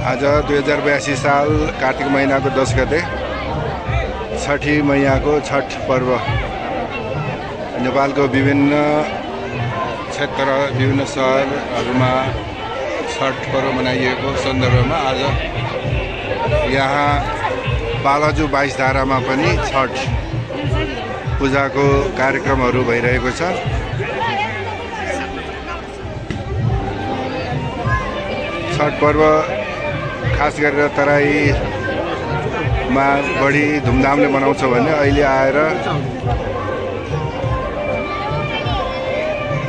आज 2082 साल कार्तिक महिनाको 10 गते छठी मैयाको छठ पर्व नेपालको विभिन्न क्षेत्र विभिन्न सहरहरूमा छठ पर्व मनाइएको सन्दर्भमा आज यहाँ बालाजु 22 धारामा पनि छठ पूजाको कार्यक्रमहरू भइरहेको छ। छठ पर्व खास गरेर तराईमा बढी धुमधामले मनाउँछ भने अहिले आएर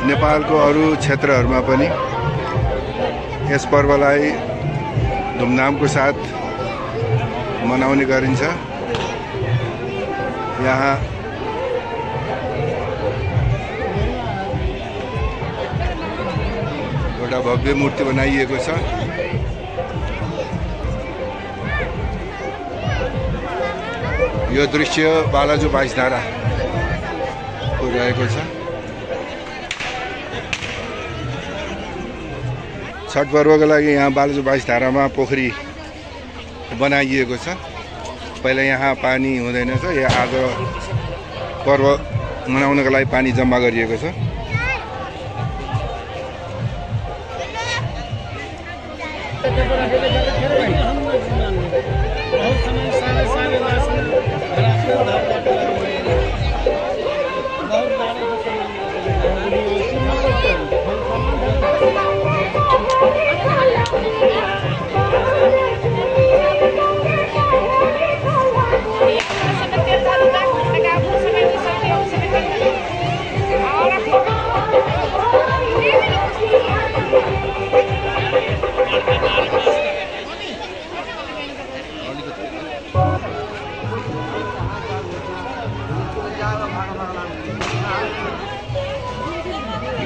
नेपालको अरू क्षेत्रहरूमा पनि यस पर्वलाई धुमधामको साथ मनाउने गरिन्छ। यहाँ एउटा भव्य मूर्ति बनाइएको छ। यो दृश्य बालाजु 22 धाराको रहेको छ। छठ पर्वको लागि यहाँ बालाजु 22 धारामा पोखरी बनाइएको छ। पहिला यहाँ पानी हुँदैन छ। यहाँ आज पर्व मनाउनको लागि पानी जम्मा गरिएको छ।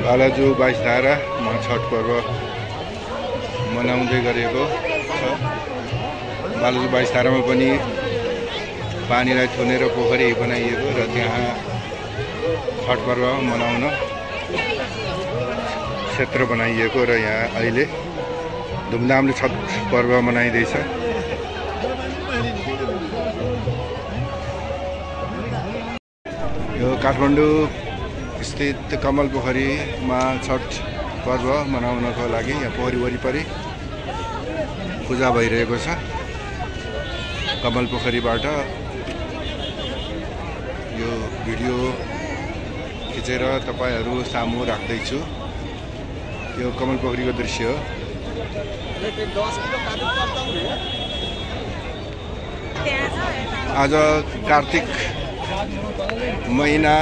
बालाजु 22 धारामा छठ पर्व मनाउँदै गरेको छ। बालाजु 22 धारामा पनि पानीलाई थुनेर पोखरी बनाइएको र त्यहाँ छठ पर्व मनाउन क्षेत्र बनाइएको र यहाँ अहिले धुमधामले छठ पर्व मनाइँदैछ। यो काठमाडौँ स्थित कमल पोखरीमा छठ पर्व मनाउनको लागि यहाँ पोखरी वरिपरि पूजा भइरहेको छ। कमल पोखरीबाट यो भिडियो खिचेर तपाईहरू सामु राख्दैछु। यो कमल पोखरीको दृश्य हो। आज कार्तिक महिना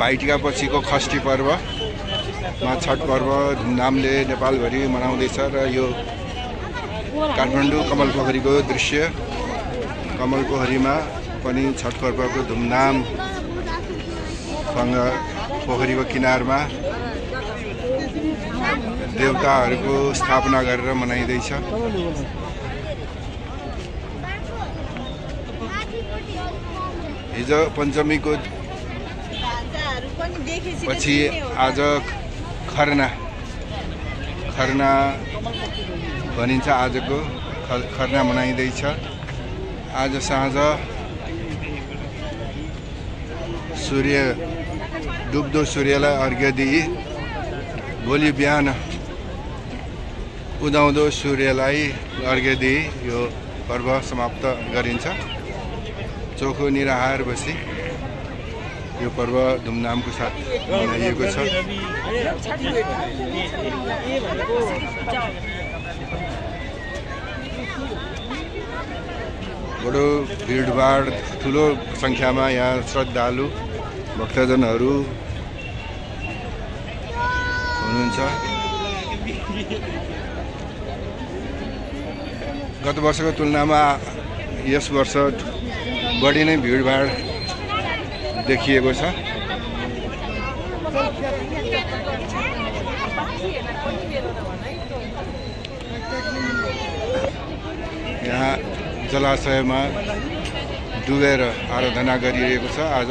भाइटिका पछिको खष्टी पर्वमा छठ पर्व धुमधामले नेपालभरि मनाउँदैछ र यो काठमाडौँ कमल पोखरीको दृश्य। कमल पोखरीमा पनि छठ पर्वको धुमधामसँग पोखरीको किनारमा देवताहरूको स्थापना गरेर मनाइँदैछ। हिजो पञ्चमीको पछि आज खरना भनिन्छ। आजको खरना मनाइँदैछ। आज साँझ सूर्य डुब्दो सूर्यलाई अर्घ्य दिई भोलि बिहान उदाउँदो सूर्यलाई अर्घ्य दिई यो पर्व समाप्त गरिन्छ। चोखो निराहार बसी यो पर्व धुमधामको साथ मनाइएको छ। बडो भिडभाड ठुलो सङ्ख्यामा यहाँ श्रद्धालु भक्तजनहरू हुनुहुन्छ। गत वर्षको तुलनामा यस वर्ष बढी नै भिडभाड देखिएको छ। यहाँ जलाशयमा डुबेर आराधना गरिरहेको छ। आज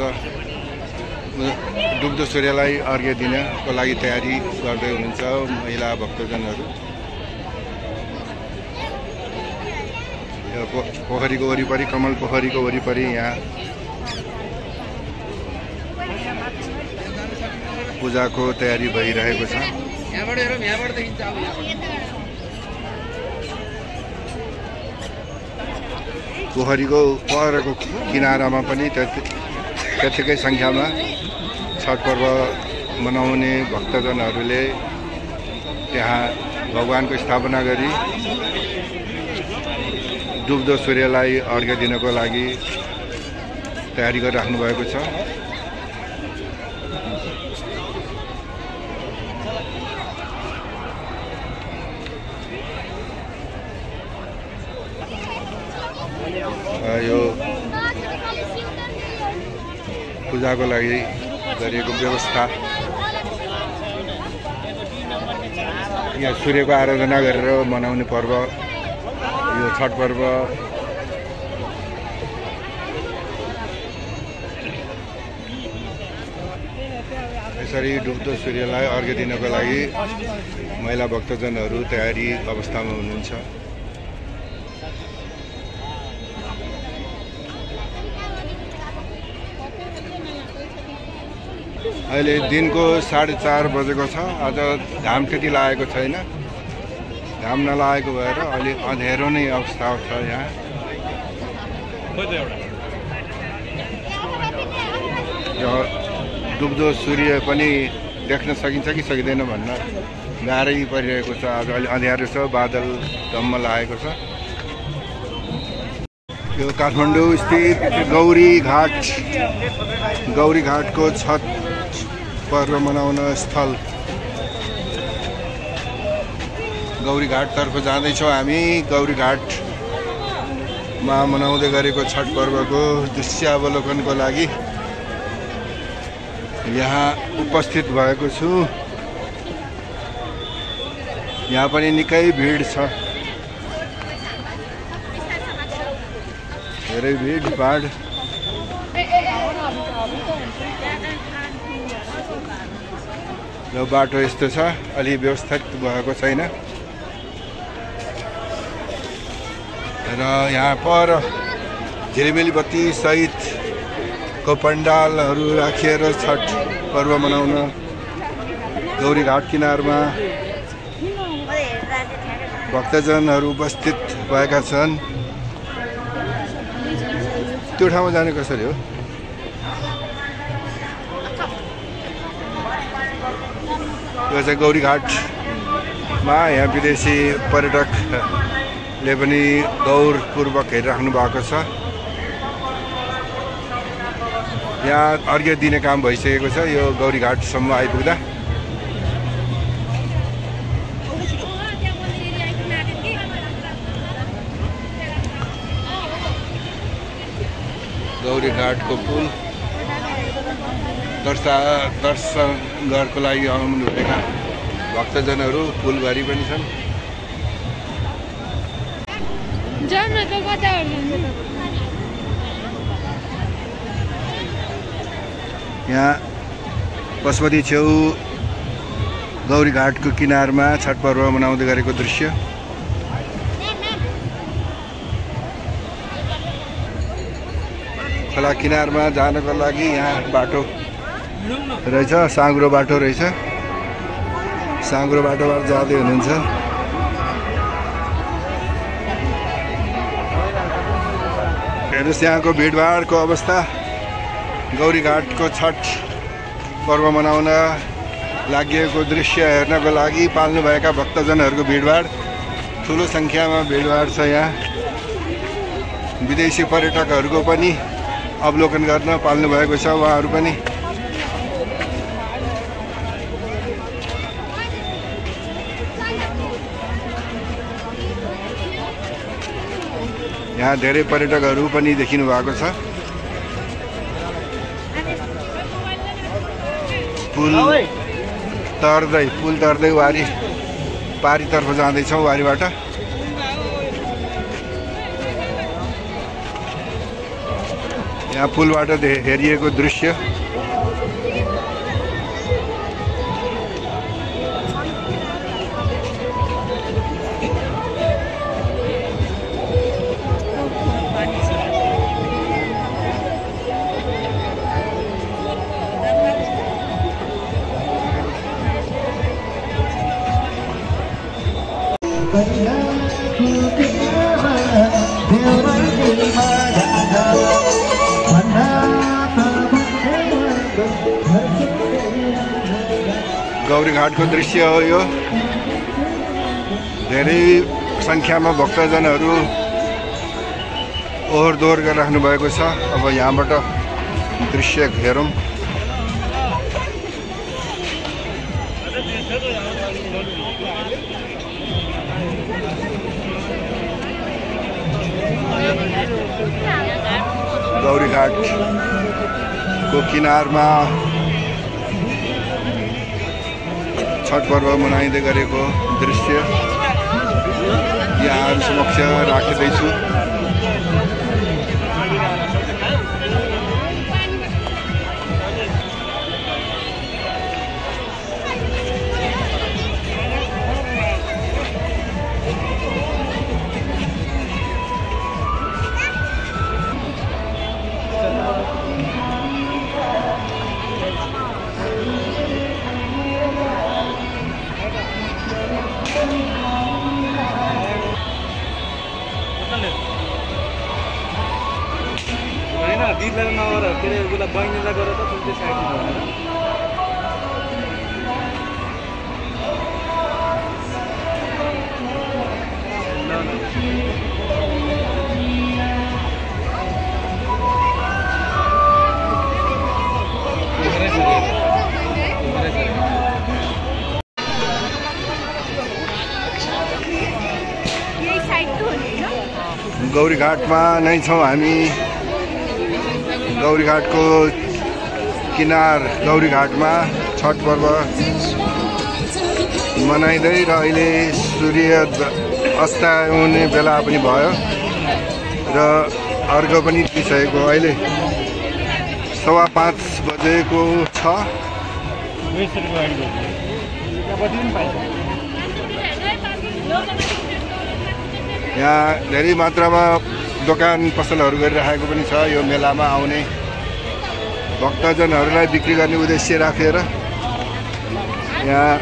डुब्दो सूर्यलाई अर्घ्य दिनको लागि तयारी गर्दै हुनुहुन्छ महिला भक्तजनहरू। पोखरीको वरिपरि, कमल पोखरीको वरिपरि यहाँ पूजाको तयारी भइरहेको छ। पोखरीको परको किनारामा पनि त्यत्तिकै सङ्ख्यामा छठ पर्व मनाउने भक्तजनहरूले त्यहाँ भगवानको स्थापना गरी डुब्दो सूर्यलाई अर्घ्य दिनको लागि तयारी गरिराख्नु भएको छ। यो पूजाको लागि गरिएको व्यवस्था, यहाँ सूर्यको आराधना गरेर मनाउने पर्व यो छठ पर्व। यसरी डुब्दो सूर्यलाई अर्घ्य दिनको लागि महिला भक्तजनहरू तयारी अवस्थामा हुनुहुन्छ। अहिले दिनको 4:30 बजेको छ। आज घाम त्यति लागेको छैन। घाम नलागेको भएर अलि अँध्यारो नै अवस्था छ। यहाँ डुब्दो सूर्य पनि देख्न सकिन्छ कि सकिँदैन भन्न गाह्रै परिरहेको छ। आज अलि अँध्यारो छ, बादल धम्म लागेको छ। यो काठमाडौँ स्थित गौरी घाटको छठ पर्व मनाउन स्थल गौरी घाटतर्फ जाँदैछौँ हामी। गौरी घाटमा मनाउँदै गरेको छठ पर्वको दृश्यावलोकनको लागि यहाँ उपस्थित भएको छु। यहाँ पनि निकै भिड छ, धेरै भिडभाड। यो बाटो यस्तो छ, अलि व्यवस्थित भएको छैन र यहाँ पर झिलिमिली बत्ती सहितको पण्डालहरू राखिएर छठ पर्व मनाउन गौरी घाट किनारमा भक्तजनहरू उपस्थित भएका छन्। त्यो ठाउँमा जाने कसरी हो? यो चाहिँ गौरी घाटमा यहाँ विदेशी पर्यटकले पनि गौरपूर्वक हेरिराख्नु भएको छ। यहाँ अर्घ्य दिने काम भइसकेको छ। यो गौरी घाटसम्म आइपुग्दा गौरी घाटको पुल दर्शन गर्नको लागि आउनुभएका भक्तजनहरू पुलभरि पनि छन्। यहाँ पशुपति छेउ गौरी घाटको किनारमा छठ पर्व मनाउँदै गरेको दृश्य। खोला किनारमा जानको लागि यहाँ बाटो रहेछ, साँग्रो बाटो रहेछ। साँग्रो बाटोबाट जाँदै हुनुहुन्छ। हेर्नुहोस् यहाँको भिडभाडको अवस्था। गौरी घाटको छठ पर्व मनाउन लागि दृश्य हेर्नको लागि पाल्नुभएका भक्तजनहरूको भिडभाड, ठुलो सङ्ख्यामा भिडभाड छ। यहाँ विदेशी पर्यटकहरूको पनि अवलोकन गर्न पाल्नुभएको छ। उहाँहरू पनि यहाँ धेरै पर्यटकहरू पनि देखिनु भएको छ। पुल तर्दै वारी पारीतर्फ जाँदैछौँ। वारीबाट यहाँ पुलबाट हेरिएको दृश्य। गौरीघाटको दृश्य हो यो। धेरै संख्यामा भक्तजनहरू ओहोर दोहोर गरिराख्नु भएको छ। अब यहाँबाट दृश्य हेरौँ। गौरीघाटको किनारमा छठ पर्व मनाइँदै गरेको दृश्य यहाँहरू समक्ष राख्दैछु। दिदीलाई नगर के अरे उसलाई बहिनीलाई गरेर त त्यो साइडमा गौरीघाटमा नै छौँ हामी। गौरीघाटको किनार गौरीघाटमा छठ पर्व मनाइँदै र अहिले सूर्य अस्ताउने बेला पनि भयो र अर्घ पनि दिइसकेको। अहिले 5:15 बजेको छ। यहाँ धेरै मात्रामा दोकान पसलहरू गरिराखेको पनि छ। यो मेलामा आउने भक्तजनहरूलाई बिक्री गर्ने उद्देश्य राखेर यहाँ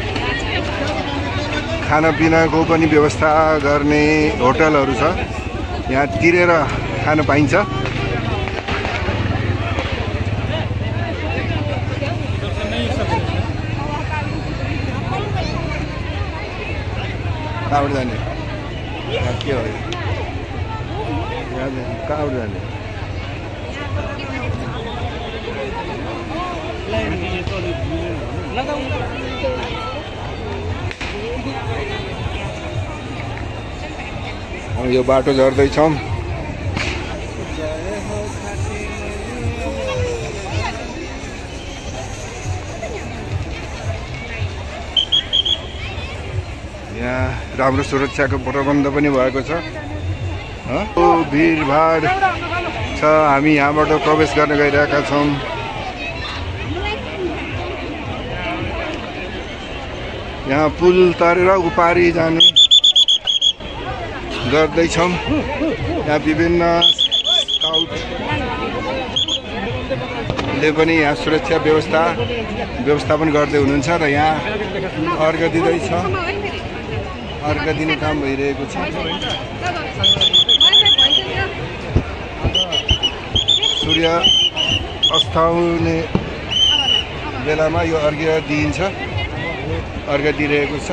खानापिनाको पनि व्यवस्था गर्ने होटलहरू छ। यहाँ तिरेर खान पाइन्छ। कहाँबाट जाने? के हो कहाँबाट जाने? यो बाटो झर्दैछौँ। यहाँ राम्रो सुरक्षाको प्रबन्ध पनि भएको छ। भिडभाड छ। हामी यहाँबाट प्रवेश गर्न गइरहेका छौँ। यहाँ पुल तरेर उपारी जाने गर्दैछौँ। यहाँ विभिन्न स्काउटले पनि यहाँ सुरक्षा व्यवस्थापन गर्दै हुनुहुन्छ र यहाँ अर्घ दिँदैछ। अर्घ दिने काम भइरहेको छ। सूर्य अस्ताउने बेलामा यो अर्घ दिइन्छ। अर्घ दिइरहेको छ।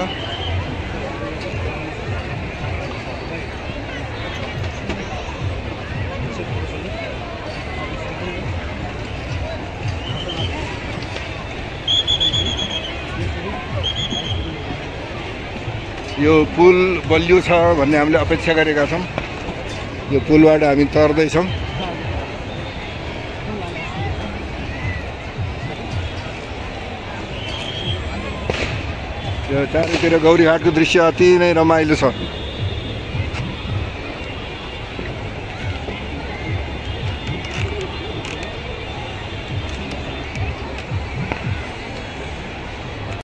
यो पुल बलियो छ भन्ने हामीले अपेक्षा गरेका छौँ। यो पुलबाट हामी तर्दैछौँ। यो चारैतिर गौरीघाटको दृश्य अति नै रमाइलो छ।